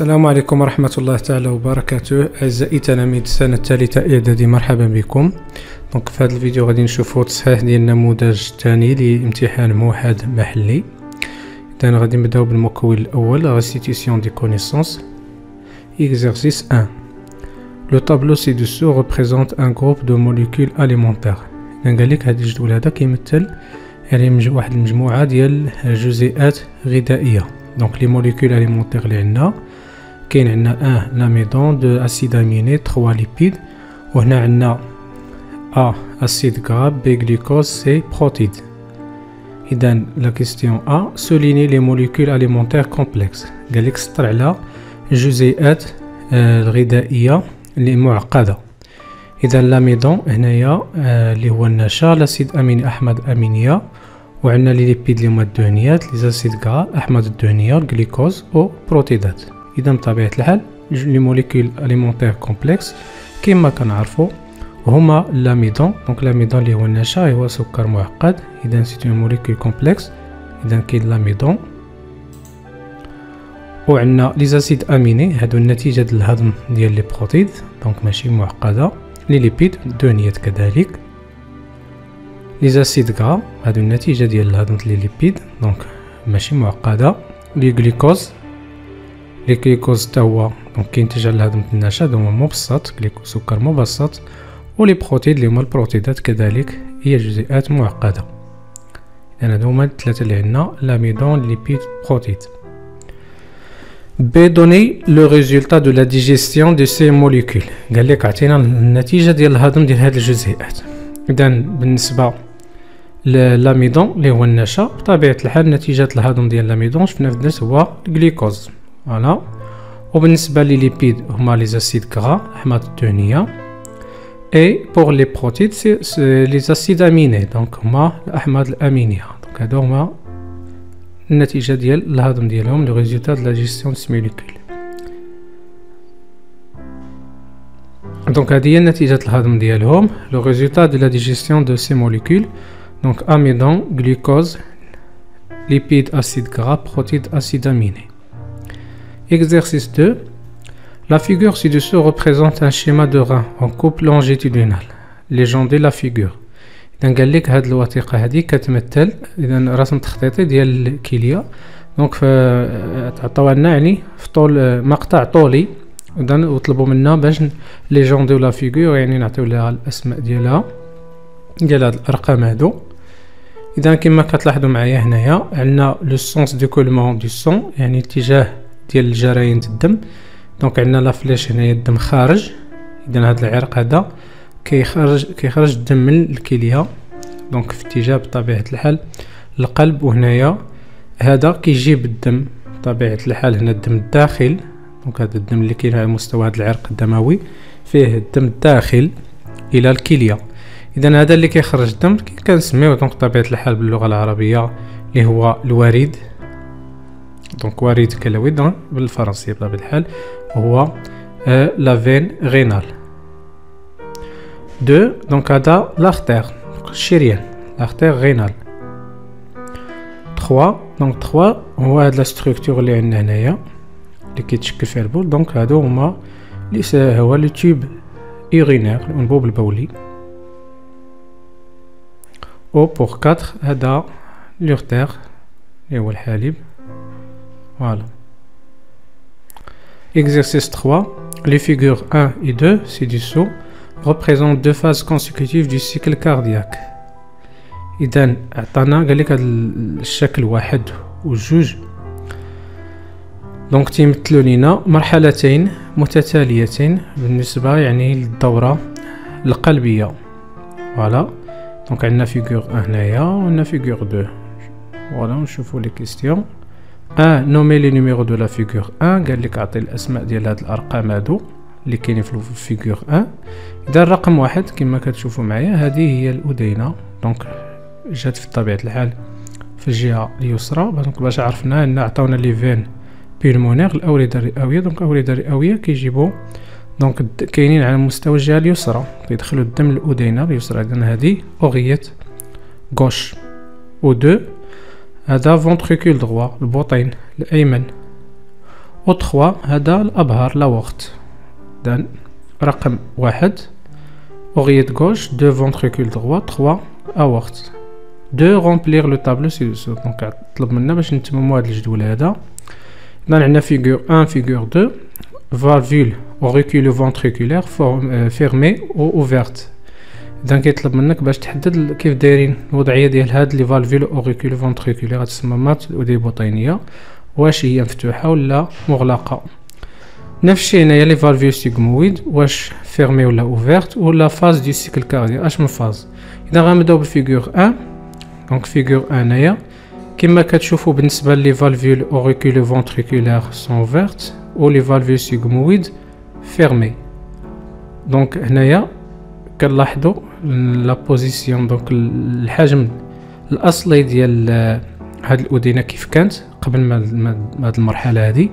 السلام عليكم ورحمة الله تعالى وبركاته. أعزائي تلاميذ السنة الثالثة إعدادي، مرحبا بكم. دونك في هذا الفيديو غادي نشوفوا تصحيح ديال النموذج الثاني لامتحان موحد محلي. إذا غادي نبداو بالمكون الأول restitution des connaissances. Exercice 1. Le tableau ci-dessous représente un groupe de molécules alimentaires. إذا قال لك هذا الجدول هذا كيمثل يعني واحد المجموعة ديال جزيئات غذائية. دونك لي موليكول alimentaires اللي عندنا كاين عندنا 1 لاميدون، 2 اسيد اميني، 3 ليبيد، وهنا عندنا A acide gras، B glucose، C protéines. إذا لا كيستيون A souligne les molécules alimentaires complexes. قال لك سطر على الجزيئات الغذائية اللي معقدة. إذا لاميدون هنايا اللي هو النشا، لاسيد اميني أحماض أمينية، وعندنا لي ليبيد اللي هما الدهنيات، لي زاسيد غرا أحماض الدهنية، الجليكوز و بروتيدات. إذا بطبيعة الحال لي موليكول أليمونتير كومبلكس كيما كنعرفو هما لاميدون. دونك لاميدون اللي هو النشا هو سكر معقد. إذا سيت اون موليكول كومبلكس. إذا كاين لاميدون، وعندنا لي زاسيد اميني هادو النتيجة ديال الهضم ديال لي بروتيد، دونك ماشي معقدة. لي ليبيد الدهنيات كذلك. لي زاسيد غرا هادو النتيجة ديال الهضم ديال لي ليبيد، دونك ماشي معقدة. لي جليكوز حتى هو دونك كينتج على الهضم ديال النشا، هما مبسط، سكر مبسط. ولي بروتيد اللي هما البروتيدات كذلك هي جزيئات معقدة. إذا هادو هما الثلاثة اللي عندنا، لاميدون، ليبيد، بروتيد. B donner le résultat de la digestion de ces molécules. قال لك عطينا النتيجة ديال الهضم ديال هاد الجزيئات. إذا بالنسبة للاميدون اللي هو النشا، بطبيعة الحال نتيجة الهضم ديال الاميدون شفنا في الدرس هو الجليكوز، فوالا. وبالنسبة لي ليبيد هما لي زاسيد غرا أحماض الدهنية، اي بور لي بروتيد سي لي زاسيد اميني، دونك هما الأحماض الأمينية. دونك هادو هما النتيجة ديال الهضم ديالهم، لو ريزولتا دو لا جيستيون دو سي موليكول. دونك هذه هي نتيجة الهضم ديالهم، لو ريزولتا دو لا ديجيستيون دو سي موليكول. دونك اميدون، جلوكوز، ليبيد acide gras, protéines acide aminé. Exercice 2. La figure ci-dessous représente un schéma de rein en coupe longitudinale. Légender la figure. إذا قال لك هاد الوثيقة هادي كتمثل إذا رسم تخطيطي ديال الكلية. دونك تعطاو لنا يعني في طول مقطع طولي، إذا وطلبوا منا باش ليجونديو لا فيغور، يعني نعطيو لها الأسماء ديالها ديال هاد الأرقام هادو. إذا كما كتلاحظوا معايا هنايا عندنا لو سونس دو كولمون دو سون، يعني اتجاه ديال الجريان الدم. دونك عندنا لا فليش هنايا الدم خارج. إذا هاد العرق هذا كيخرج الدم من الكلية، دونك في اتجاه بطبيعة الحال القلب. وهنايا هذا كيجيب الدم بطبيعة الحال هنا الدم الداخل. دونك هذا الدم اللي كاين على مستوى هذا العرق الدموي فيه الدم الداخل الى الكلية. اذا هذا اللي كيخرج الدم كنسميوه دونك بطبيعة الحال باللغة العربية اللي هو الوريد. دونك وريد كلوي بالفرنسية بطبيعة الحال هو لا فين غينال. 2. دونك هذا لاختير الشريان، لاختير غينال. 3. دونك 3 هو هاد لا ستركتور اللي عندنا هنايا اللي كيتشكل فيها البول. دونك هادو هما اللي هو لو تيوب يورينير، الانبوب البولي. او بور 4 هذا لورتير اللي هو الحليب، فوالا. Exercice 3. Les figures 1 et 2 ci-dessous représentent deux phases consécutives du cycle cardiaque. إذا عطانا قال لك هذا الشكل واحد وجوج، دونك تيمثلوا لينا مرحلتين متتاليتين بالنسبة يعني للدورة القلبية، فوالا. دونك عندنا فيغور 1 هنايا وعندنا فيغور 2، فوالا. نشوفوا لي كيستيون. نومي لي نيميرو دو لا فيغور 1، قال لك عطي الاسماء ديال هاد الارقام هادو اللي كاينين في الفيغور 1. اذا الرقم 1 كما كتشوفوا معايا هذه هي الأذينة، دونك جات في طبيعة الحال في الجهة اليسرى. دونك باش عرفنا ان عطاونا لي فين بيلمونير الأوردة الرئوية. دونك الأوردة الرئوية كيجيبوا دونك كاينين على مستوى الجهة اليسرى، كيدخلوا الدم للأذينة اليسرى. اذا هذه أوغية غوش. و 2 هذا فونتريكول دغوا البطين الأيمن. و 3 هذا الابهار لاورت. اذا رقم 1 oreillette gauche 2 ventricule droit 3 aorte. 2 remplir le tableau ci-dessous. دونك طلب منا باش نتمموا هذا الجدول هذا. اذا عندنا فيغور 1 فيغور 2 valvule auriculo-ventriculaire fermée ou ouverte. اذا كيطلب منك باش تحدد كيف دايرين الوضعيه ديال هاد لي فالفول اوريكولو فونتريكولير، هاد الصمامات الاذنيه البطينيه، واش هي مفتوحه ولا مغلقه. نفس الشيء هنايا لي فالفول سيغمويد، واش فيرمي ولا اوفيرت، ولا فاز دو سيكل كاردياك اش من فاز. اذا غنبداو بالفيغور 1. دونك فيغور 1 هنايا كما كتشوفوا بالنسبه لي فالفول اوريكولو فونتريكولير سون اوفيرت و لي فالفول سيغمويد فيرمي. دونك هنايا كنلاحظوا لا بوزيسيون، دونك الحجم الاصلي ديال هاد الاذينه كيف كانت قبل ما هاد المرحله هذه.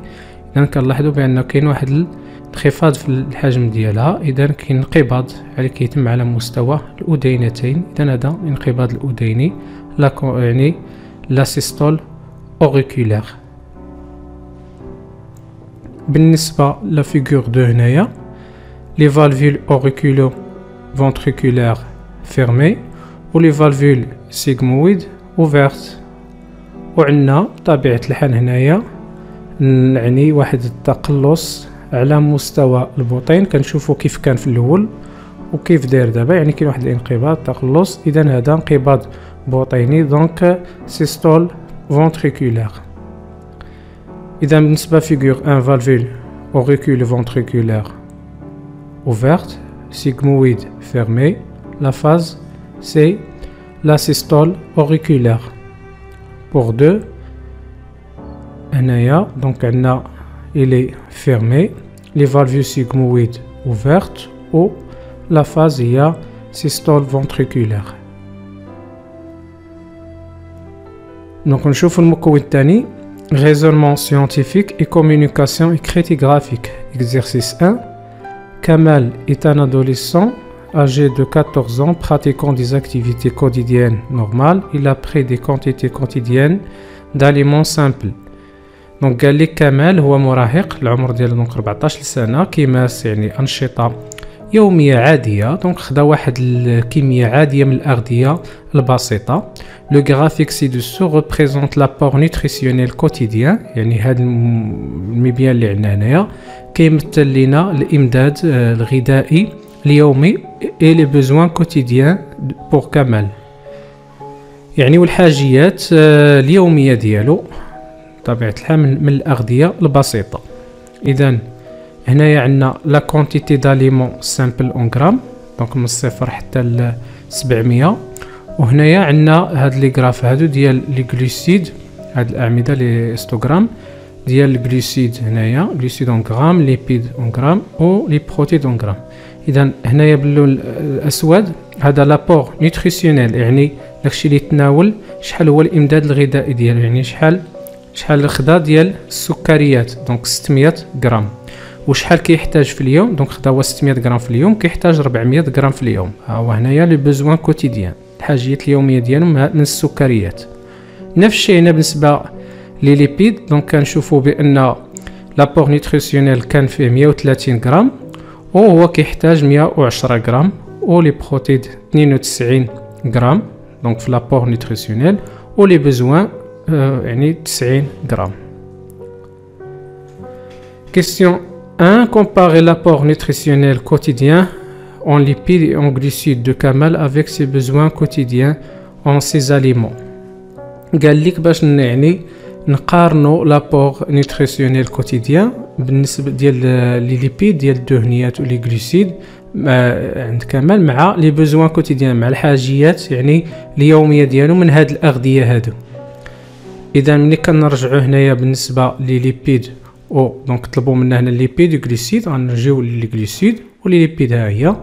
اذا كنلاحظوا بان كاين واحد الانخفاض في الحجم ديالها، اذا كاين انقباض اللي كيتم على مستوى الاذينتين. اذا هذا انقباض الاذيني يعني لا سيستول اوريكولير. بالنسبه لفيغور 2 هنايا لي فالفول اوريكولو ventriculaire fermé و لي فالفول سيغمويد اوفيرت. وعندنا بطبيعة الحال هنايا يعني واحد التقلص على مستوى البطين، كنشوفوا كيف كان في الاول وكيف داير دابا، يعني كاين واحد الانقباض تقلص. اذا هذا انقباض بطيني، دونك سيستول فونتريكولير. اذا بالنسبه فيغور 1 فالفول اوريكولو فونتريكولير اوفيرت sigmoïde fermé, la phase c'est la systole auriculaire. Pour 2, donc il est fermé, les valvules sigmoïdes ouvertes ou la phase il y a systole ventriculaire. Donc on chauffe le mot الثاني raisonnement scientifique et communication écrite graphique. Exercice 1. Kamal est un adolescent âgé de 14 ans pratiquant des activités quotidiennes normales. Il a pris des quantités quotidiennes d'aliments simples. Donc قال لك كمال هو مراهق، العمر ديالو دونك 14 سنة، كيمارس يعني أنشطة يومية عادية. دونك خدا واحد الكمية عادية من الأغذية البسيطة. Le graphique ci-dessous représente l'apport nutritionnel quotidien، يعني هاد المبيان اللي عندنا هنايا كيمثل لنا الإمداد الغذائي اليومي et les besoins quotidiens pour كمال، يعني والحاجيات اليومية ديالو طبيعة الحال من الأغذية البسيطة. إذا هنايا عندنا لا كونتيتي داليمون سامبل اون غرام، دونك من الصفر حتى ل 700. وهنايا عندنا هاد لي غراف هادو ديال لي غلوسيد، هاد الأعمدة لي هيستوغرام ديال الجلوسيد. هنايا جلوسيد اون غرام، ليبيد اون غرام و لي بروتيد اون غرام. اذا هنايا باللون الاسود هذا لابور نيوتريسيونيل، يعني داكشي اللي تناول شحال هو الامداد الغذائي ديالو، يعني شحال الخدا ديال السكريات، دونك 600 غرام. وشحال كيحتاج في اليوم، دونك خدا هو 600 غرام في اليوم، كيحتاج 400 غرام في اليوم. ها هو هنايا لي بوزوان كوتيديان، الحاجيات اليوميه ديالو من السكريات. نفس الشيء هنا بالنسبه لي ليبيد، دونك كنشوفوا بان لابور نيوتريسيونيل كان فيه 130 غرام وهو كيحتاج 110 غرام، و لي بروتيد 92 غرام دونك في لابور نيوتريسيونيل، و لي بوزوان يعني 90 غرام. Question 1. Comparer l'apport nutritionnel quotidien en lipides et en glucides de Kamal avec ses besoins quotidiens en ces aliments. قال لك باش يعني نقارنوا لابور نيوتريسيونيل كوتيديان بالنسبه ديال لي ليبيد ديال الدهنيات ولي غلوسيد عند كمال مع لي بوزوان كوتيديان، مع الحاجيات يعني اليوميه ديالو من هاد الاغذيه هادو. اذا ملي كنرجعوا هنايا بالنسبه لي ليبيد او دونك طلبوا منا هنا ليبيد وغلوسيد، غنرجعوا لي غلوسيد ولي ليبيد ها هي.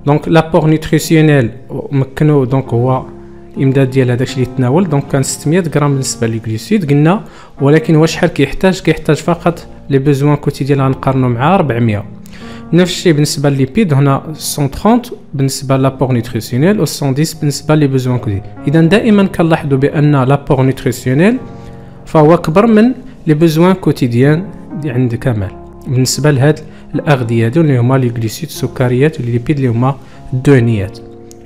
دونك لابور نيوتريسيونيل مكنو دونك هو الامداد ديال هذاك الشيء اللي تناول، دونك كان 600 غرام بالنسبه للجلوسيد قلنا، ولكن هو شحال كيحتاج فقط لي بوزوان كوتيديان غنقارنوا مع 400. نفس الشيء بالنسبه للليبيد، هنا 130 بالنسبه لابور نيوتريسيونيل و 110 بالنسبه لي بوزوان كوتيديان. اذا دائما كنلاحظوا بان لابور نيوتريسيونيل فهو اكبر من لي بوزوان كوتيديان عند كمال بالنسبه لهاد الاغذيه هادو اللي هما لي غليسيد السكريات ولي ليبيد اللي هما الدهنيات.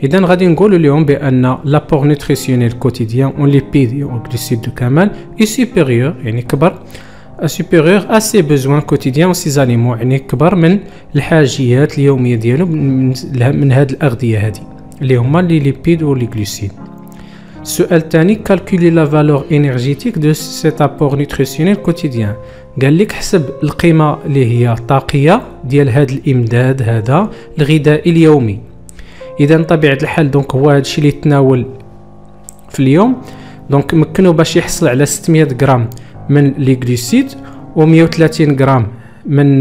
اذا غادي نقولوا اليوم بان لابور نوتريسيونيل كوتيديان اون ليبيد و غليسيد دو كمال اي سوبيريور يعني كبر supérieur à ses besoins quotidiens و ses aliments يعني كبر من الحاجيات اليوميه ديالو من هاد الاغذيه هادي اللي هما لي ليبيد و لي غليسيد. السؤال الثاني calculer la valeur énergétique de cet apport nutritionnel quotidien. قال لك حسب القيمه اللي هي الطاقيه ديال هاد الامداد هذا الغذائي اليومي. اذا طبيعه الحال دونك هو هادشي اللي يتناول في اليوم دونك مكنو باش يحصل على 600 غرام من لي غليسيد و 130 غرام من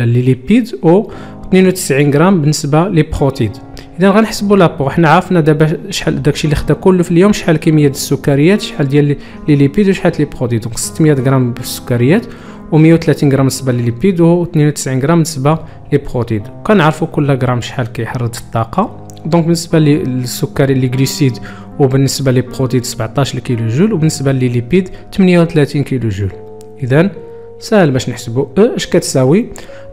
لي ليبيد و 92 غرام بالنسبه لي بروتيد. اذا غنحسبوا لابور حنا عرفنا دابا شحال داكشي اللي خدا كله في اليوم شحال كميه ديال السكريات شحال ديال لي ليبيد وشحال لي بروتيد. دونك 600 غرام بالسكريات و 130 غرام بالنسبه لي ليبيد و 92 غرام بالنسبه لي بروتيد. كنعرفوا كل غرام شحال كيحرض الطاقه. دونك بالنسبه للسكري لي غليسيد وبالنسبه لي بروتيد 17 كيلو جول وبالنسبه لي ليبيد 38 كيلو جول. اذا سهل باش نحسبوا اش كتساوي.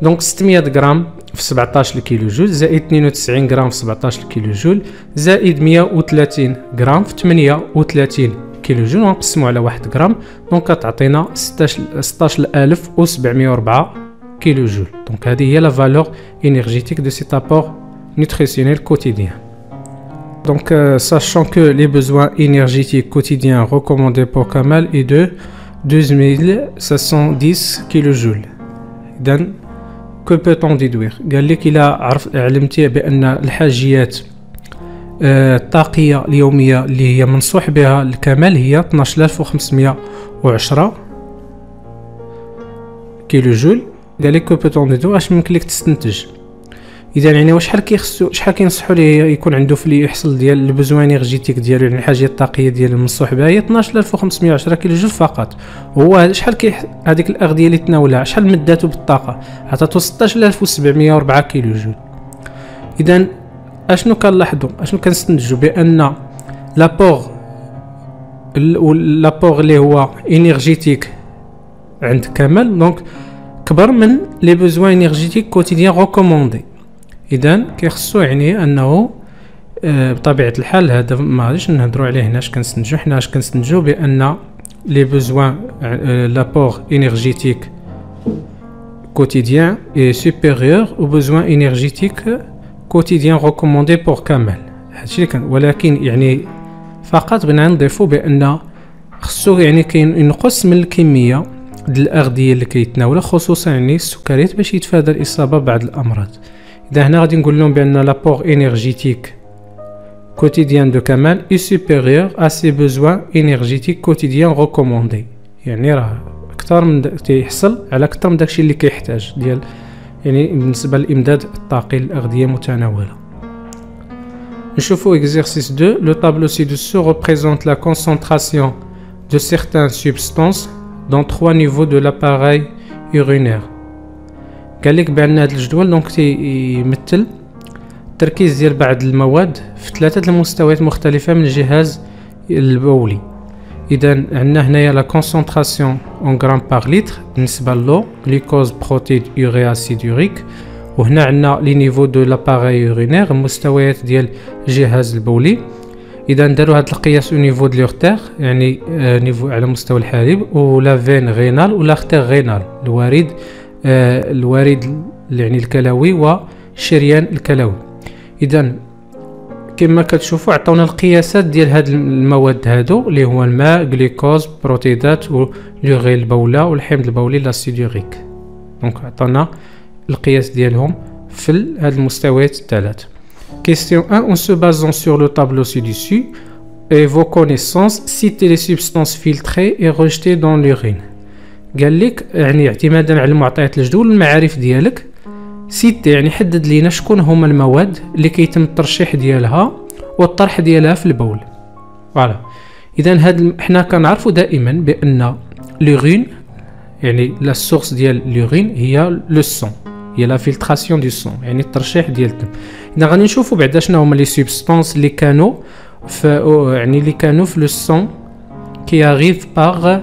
دونك 600 غرام في 17 كيلو جول زائد 92 غرام في 17 كيلو جول زائد 130 غرام في 38 كيلو جول ونقسموا على 1 غرام دونك كتعطينا 16704 كيلو جول. دونك هذه هي لا فالور انرجيتيك دو سيت ابور nutritionnel quotidien. Donc sachant que les besoins énergétiques quotidiens recommandés pour Kamal est de 2710 kJ. إذن que peut-on déduire؟ قال لك إلا علمتي بأن الحاجيات الطاقية اليومية اللي هي منصوح بها الكمال هي 12510 كيلو جول. قال لك que peut-on déduire اش ممكن لك تستنتج. اذا يعني واش شحال كينصحوا ليه يكون عنده في اللي يحصل ديال البوزوان انرجيتيك ديالو يعني الحاجه الطاقيه ديال المنصوح بها هي 12510 كيلو جول فقط. هو شحال هذيك الاغذيه اللي تناولها شحال مداته بالطاقه عطاتو 16704 كيلو جول. اذا اشنو كنلاحظوا اشنو كنستنتجوا بان لابور اللي هو انرجيتيك عند كمال دونك كبر من لي بوزوان انرجيتيك كوتيديان ريكوموندي. اذا كيخصو يعني انه بطبيعه الحال هذا ما غاديش نهضروا عليه هنا. اش كنستنتجوا حنا اش كنستنتجوا بان لي بوزوان لابور انرجيتيك كوتيديان اي سوبيريور او بوزوان انرجيتيك كوتيديان ريكوموندي بور كمال. هادشي اللي كان ولكن يعني فقط بغينا نضيفوا بان خصو يعني كاين ينقص من الكميه ديال الاغذيه اللي كيتناولها خصوصا يعني السكريات باش يتفادى الاصابه ببعض الامراض. اذا هنا غادي نقول لهم بان لابور انرجيتيك كوتيديان دو كمال اي سوبيريور ا سي بوزوان انرجيتيك كوتيديان ريكوموندي. يعني راه اكثر من تيحصل على اكثر من داكشي اللي كيحتاج ديال يعني بالنسبه للامداد الطاقي للاغذيه متناوله. نشوفوا exercice 2. Le tableau ci-dessous représente la concentration de certaines substances dans 3 niveaux de l'appareil urinaire. قال لك بان هذا الجدول دونك تيمثل التركيز ديال بعض المواد في 3 المستويات مختلفه من الجهاز البولي. اذا عندنا هنايا لا كونسونطراسيون اون غرام بار لتر بالنسبه للو غلوكوز بروتيد يوريا اسيد يوريك. وهنا عندنا لي نيفو دو لاباراي يورينير المستويات ديال الجهاز البولي. اذا نديروا هذا القياس او نيفو دو لورتير يعني نيفو على مستوى الحليب ولا فين غينال ولا ارتير غينال الوريد يعني الكلوي والشريان الكلوي. اذا كما كتشوفوا عطاونا القياسات ديال هاد المواد هادو اللي هو الماء غلوكوز بروتيدات ولوغي البوله والحمض البولي لاسيد يوريك. دونك عطانا القياس ديالهم في هاد المستويات الثلاث. Question 1. En se basant sur le tableau ci-dessus et vos connaissances, citez les substances filtrées et rejetées dans l'urine. قال لك يعني اعتمادا على المعطيات الجدول المعارف ديالك سيتي يعني حدد لينا شكون هما المواد اللي كيتم الترشيح ديالها والطرح ديالها في البول. فوالا. اذا هاد حنا كنعرفوا دائما بان لورين يعني لا سورس ديال لورين هي لو سون هي لا فلتراسيون دو سون يعني الترشيح ديال الدم. اذا غادي نشوفوا بعدا شنو هما لي سوبستانس اللي كانوا في يعني اللي كانوا في لو سون كي اريف باغ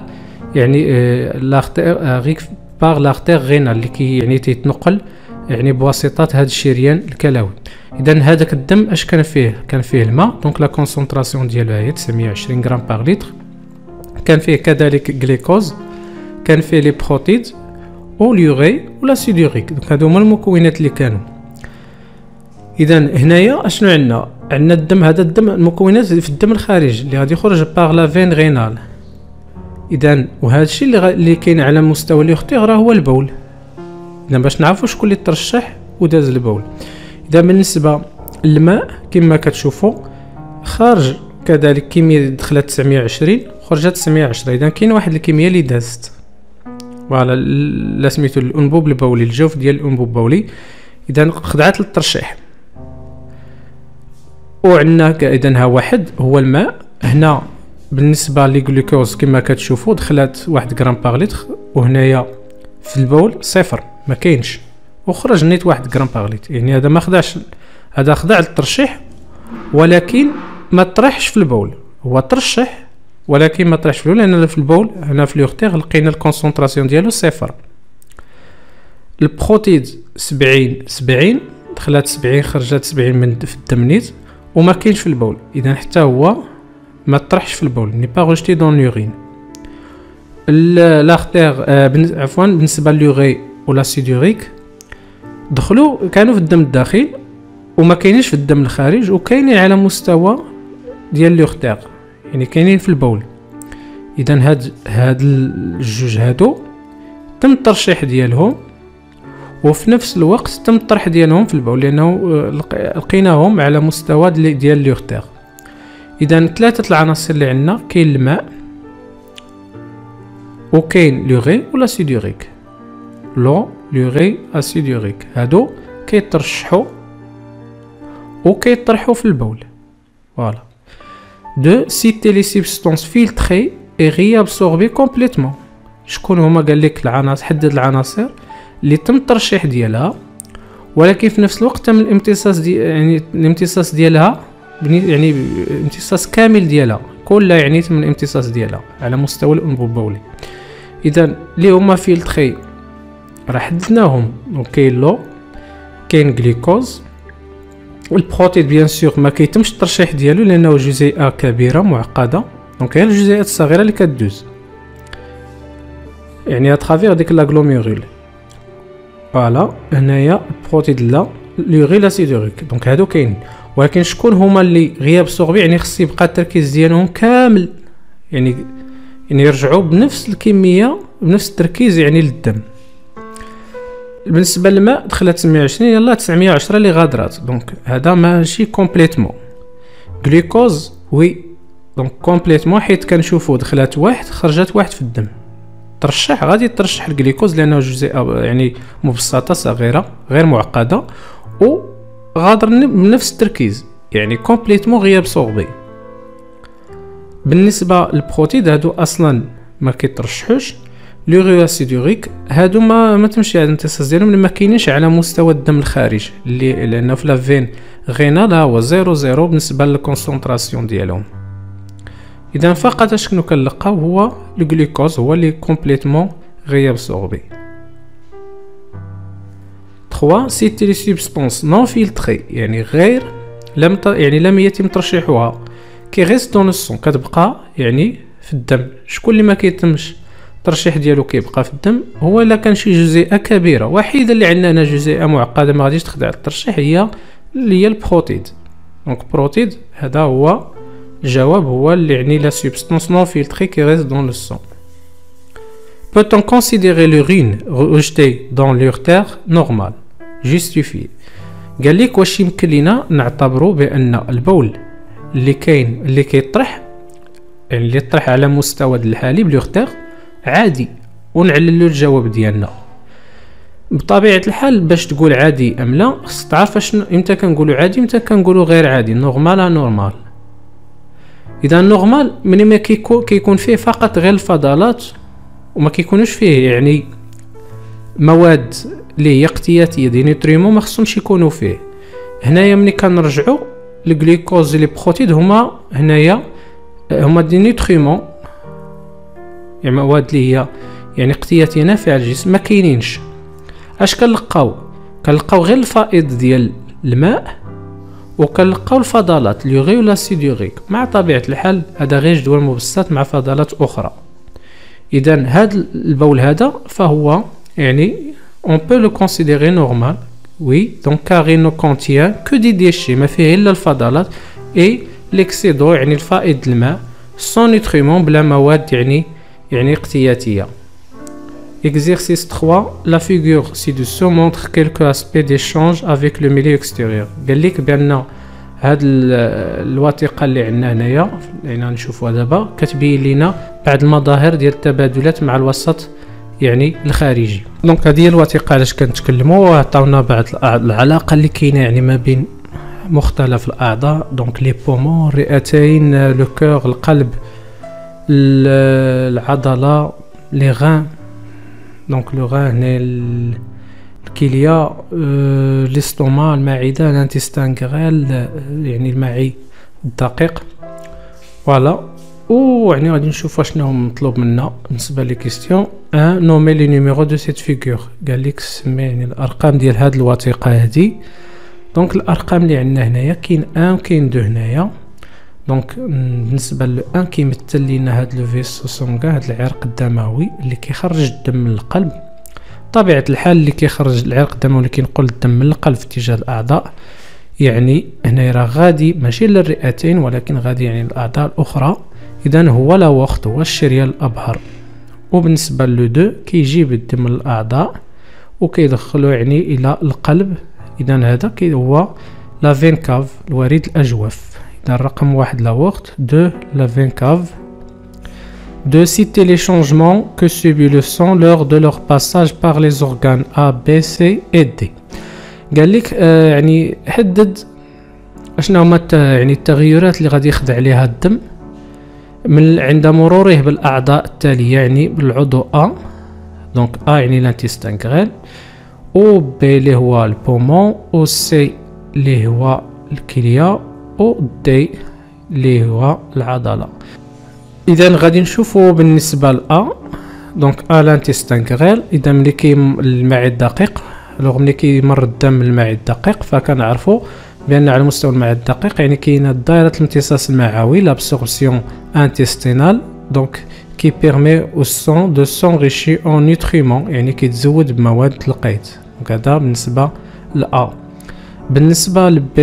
يعني l'artère arrive باغ لارتير غينال اللي كي يعني تيتنقل يعني بواسطه هذا الشريان الكلوي. اذا هذاك الدم اش كان فيه الماء، دونك لا كونسونطراسيون ديالها هي 920 غرام باغ لتر. كان فيه كذلك غليكوز، كان فيه لي بروتيد او اليوري ولا سيدوريك، دونك هادو هما المكونات اللي كانوا. اذا هنايا اشنو عندنا الدم، هذا الدم المكونات في الدم الخارجي اللي غادي يخرج باغ لا فين غينال. اذا وهذا الشيء اللي كاين على مستوى الاختيار راه هو البول. اذا باش نعرفوا شكون اللي ترشح وداز البول. اذا بالنسبه للماء كما كتشوفوا خارج كذلك كميه دخلت 920 خرجت 910. اذا كاين واحد الكميه اللي دازت فوالا لا سميتو الانبوب البولي، الجوف ديال الانبوب البولي، اذا خضعت للترشيح. وعندنا اذا ها واحد هو الماء. هنا بالنسبه للجلوكوز كما كتشوفوا دخلت 1 غرام باغ لتر، وهنايا في البول صفر ما كاينش، وخرج نيت 1 غرام باغ لتر. يعني هذا ما خدعش، هذا خضع للترشيح ولكن ما طرحش في البول. هو ترشح ولكن ما طرحش في البول، لان في البول هنا في لوغتيغ لقينا الكونسونطراسيون ديالو صفر. البروتيد 70 دخلت 70 خرجت 70 من في الدم نيت، وما كاينش في البول. اذا حتى هو ما طرحش في البول، ني با ريجتي دون لورين. لاختير عفوا بالنسبه لليوري ولا سيدوريك كانوا في الدم الداخل وما كاينينش في الدم الخارج، وكاينين على مستوى ديال لوغتيغ يعني كاينين في البول. اذا هاد الجوج هادو تم الترشيح ديالهم، وفي نفس الوقت تم الطرح ديالهم في البول، لانه لقيناهم على مستوى ديال لوغتيغ. اذا ثلاثه العناصر اللي عندنا كاين الماء وكاين لوغي ولا سيدوريك. لو لوغي اسيدوريك هادو كيترشحوا وكيطرحوا في البول. فوالا دو سيتي لي سبستانس فيلتري اي ريابسوربي كومبليتمون. شكون هما؟ قال لك العناصر، حدد العناصر اللي تم الترشيح ديالها ولكن في نفس الوقت تم الامتصاص يعني الامتصاص ديالها، يعني امتصاص كامل ديالها كلها، يعني تم الامتصاص ديالها على مستوى الانبوب البولي. اذا اللي هما فيلتري راه حددناهم، وكاين لو كاين غليكوز. والبروتيد بيان سور ما كيتمش الترشيح ديالو لانه جزيئه كبيره معقده، دونك هي الجزيئات الصغيره اللي كدوز يعني اترافير ديك لاغلوميرول. فوالا هنايا البروتيد لا لوغي لا سيدوريك، دونك هادو كاين. ولكن شكون هما اللي غياب سوربي يعني خص يبقى التركيز ديالهم كامل، يعني يرجعوا بنفس الكميه بنفس التركيز يعني للدم. بالنسبه للماء دخلت 920 يلا 910 اللي غادرات، دونك هذا ماشي كومبليتمون. غلوكوز وي دونك كومبليتمون، حيت كنشوفوا دخلت 1 خرجت 1 في الدم. ترشح غادي ترشح الجليكوز لانه جزيئه يعني مبسطه صغيره غير معقده، و غادر بنفس التركيز يعني كومبليتمون غياب سوربي. بالنسبه للبروتيد هادو اصلا ما كيترشحوش. لوغي اسيدوريك هادو ما تمشي هاد الامتصاص ديالهم لما كاينينش على مستوى الدم الخارج، اللي لانه في لافين غينال هو 0 بالنسبه للكونسونطراسيون ديالهم. اذا فقط شنو كنلقاو هو الجلوكوز هو اللي كومبليتمون غياب سوربي. 3 سيتي لي سبستانس نون فيلتري يعني غير لم يتم ترشيحها كي ريست دون السون، كتبقى يعني في الدم. شكون اللي ما كيتمش الترشيح ديالو كيبقى في الدم؟ هو الا كان شي جزيئه كبيره وحيده اللي عندنا جزيئه معقده ما غاديش تخضع للترشيح، هي البروتيد. دونك بروتيد هذا هو الجواب، هو اللي يعني لا سبستانس نون فيلتري كي ريست دون لو سون. Peut-on considérer l'urine rejetée dans l'urtère normal justifié؟ قال لك واش يمكن لينا نعتبروا بان البول اللي كيطرح يعني اللي يطرح على مستوى الحالب لورتيغ عادي، ونعللوا الجواب ديالنا. بطبيعه الحال باش تقول عادي ام لا خص تعرف شنو امتى كنقولوا عادي امتى كنقولوا غير عادي، نورمال. اذا نورمال من ما كيكون فيه فقط غير الفضلات وما كيكونوش فيه يعني مواد اللي هي اقتياتيه دي نيوتريمون ما خصهمش يكونوا فيه. هنايا ملي كنرجعوا الجلوكوز لي بروتيد هما هنايا هما دي نيوتريمون يعني مواد اللي هي يعني اقتياتية نافعة للجسم ما كاينينش. اش كنلقاو غير الفائض ديال الماء، وكنلقاو الفضلات اليوغي ولا سيديوريك. مع طبيعة الحال هذا غير جدول مبسط مع فضلات اخرى. اذا هذا البول هذا فهو يعني on peut le considérer normal. oui donc car il ne contient que des déchets، ما فيه الا الفضلات et l'excès d'eau يعني الفائض الماء sans nutriments بلا مواد يعني اقتياتية. Exercice 3. La figure ci-dessous montre quelques aspects d'échange avec le milieu extérieur. قال لك بان هاد الوثيقه اللي عندنا هنايا اللي نشوفوها دابا كتبين لنا بعض المظاهر ديال التبادلات مع الوسط يعني الخارجي. دونك هذه هي الوثيقه علاش كنتكلموا، وعطاونا بعض العلاقه اللي كاينه يعني ما بين مختلف الاعضاء. دونك لي بومون، الرئتين، لو كور، القلب، العضله، لي غان. دونك لو غان هنا الكليه، الاستوما، المعده، الانتستان غريل يعني المعي الدقيق. فوالا، ويعني غادي نشوفوا شنو مطلوب منا بالنسبه لي كيستيون. نومي لي نيميرو دو سيت فيغور، قال لك سمي يعني الارقام ديال هاد الوثيقه هادي. دونك الارقام اللي عندنا هنايا كاين 1 وكاين 2 هنايا. دونك بالنسبه ل 1 كيمثل لينا هاد لو فيسو سونغا، هاد العرق الدموي اللي كيخرج الدم من القلب. طبيعه الحال اللي كيخرج العرق الدموي اللي كينقل الدم من القلب في اتجاه الاعضاء، يعني هنا راه غادي ماشي للرئتين ولكن غادي يعني الاعضاء الاخرى. اذا هو لا وقت هو الشريان الابهر. وبالنسبه لو 2 كيجيب الدم من الاعضاء وكيدخلو يعني الى القلب. اذا هذا هو لا فين كاف، الوريد الاجوف. اذا رقم 1 لا وقت، 2 لا فين كاف. De citer les changements que subit le sang lors de leur passage par les organes A, B, C et D. قال لك يعني حدد اشنا هما يعني التغيرات اللي غادي يخضع عليها الدم من عند مروره بالاعضاء التاليه، يعني بالعضو A. دونك A يعني لانتستان غريل، و B اللي هو البومون، و C اللي هو الكليه، و D اللي هو العضله. اذا غادي نشوفوا بالنسبه ل A. دونك A لانتستان غريل، اذا ملي كاين المعي الدقيق، لو ملي كيمر الدم المعي الدقيق فكنعرفوا بان على مستوى المعي الدقيق يعني كاينه دائره الامتصاص المعوي، لابسوربسيون انتستينال. دونك كي بيرمي او سون دو سونريشي اون نوتريمون، يعني كيتزود بمواد القيت. دونك هذا بالنسبه ل A. بالنسبه ل B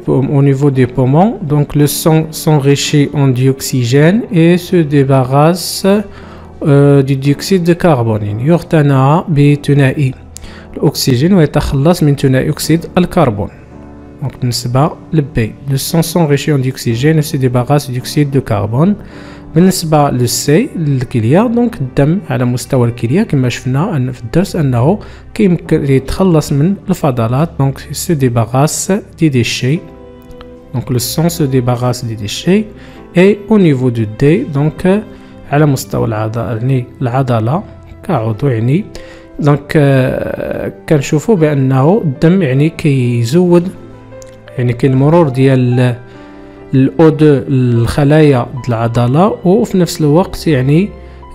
au niveau des poumons, donc le sang s'enrichit en dioxygène et se débarrasse du dioxyde de carbone، يعني يغتنى بثنائي الأكسجين ويتخلص من ثنائي أكسيد الكربون. دونك بالنسبة ل B le sang s'enrichit en dioxygène et se débarrasse du dioxyde de carbone. بالنسبة ل C الكلية، دونك الدم على مستوى الكلية كما شفنا في الدرس أنه كيمكن يتخلص من الفضلات. دونك se débarrasse des déchets. دونك le sang se débarrasse des déchets. et au niveau du D دونك على مستوى العضلة كعضو يعني. دونك كنشوفوا بانه الدم يعني كيزود، يعني كاين المرور ديال الاو 2 الخلايا ديال العضله، وفي نفس الوقت يعني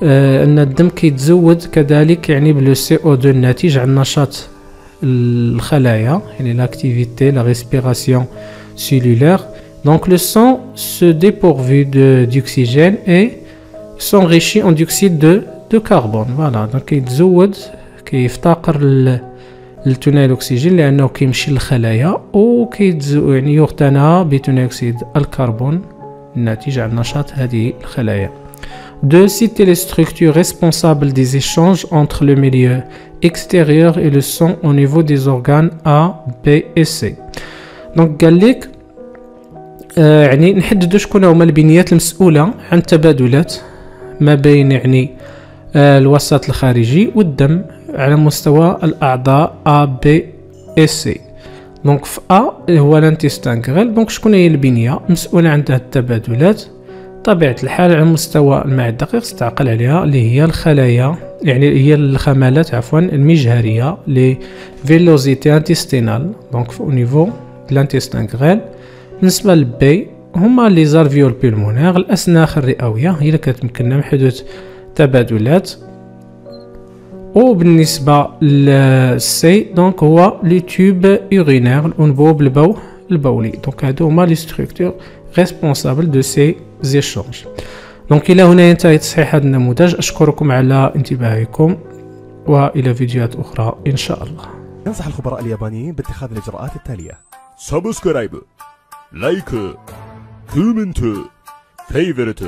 ان الدم كيتزود كذلك يعني بلو سي او 2 الناتج عن نشاط الخلايا، يعني لاكتيفيتي لا ريسبيراسيون سيلولير. دونك لو سون سو ديبورفو d'oxygène et s'enrichit en dioxyde de carbone. فوالا دونك كيتزود، كيفتقر لثنائي الاكسجين لانه كيمشي للخلايا وكيتزود يعني يغتنى بثنائي اكسيد الكربون الناتج عن نشاط هذه الخلايا. De citer les structures responsables des échanges entre le milieu extérieur et le sang au niveau des organes A, B et C. دونك قال لك يعني نحددوا شكون هما البنيات المسؤولة عن التبادلات ما بين يعني الوسط الخارجي والدم على مستوى الأعضاء A, B et C. دونك في A هو الانتستان غريل. دونك شكون هي البنية مسؤولة عن هذه التبادلات؟ طبيعة الحال على مستوى المعي الدقيق استعقل عليها اللي هي الخلايا، يعني هي الخمالات عفوا المجهرية لي فيلوزيتي انتستينال. دونك au niveau de l'intestin غريل. بالنسبة للبي هما لي زارفيول بيلمونير، الأسناخ الرئوية هي اللي كتمكننا من حدوث تبادلات. وبالنسبة للسي دونك هو لي توب urinaire الأنبوب البولي. دونك هادو هما لي ستركتور ريسبونسابل دو سي زيشونج. دونك إلى هنا ينتهي تصحيح هذا النموذج. أشكركم على انتباهكم وإلى فيديوهات أخرى إن شاء الله. ينصح الخبراء اليابانيين باتخاذ الإجراءات التالية: سبسكرايب، لايك، كومنت، فيفورت.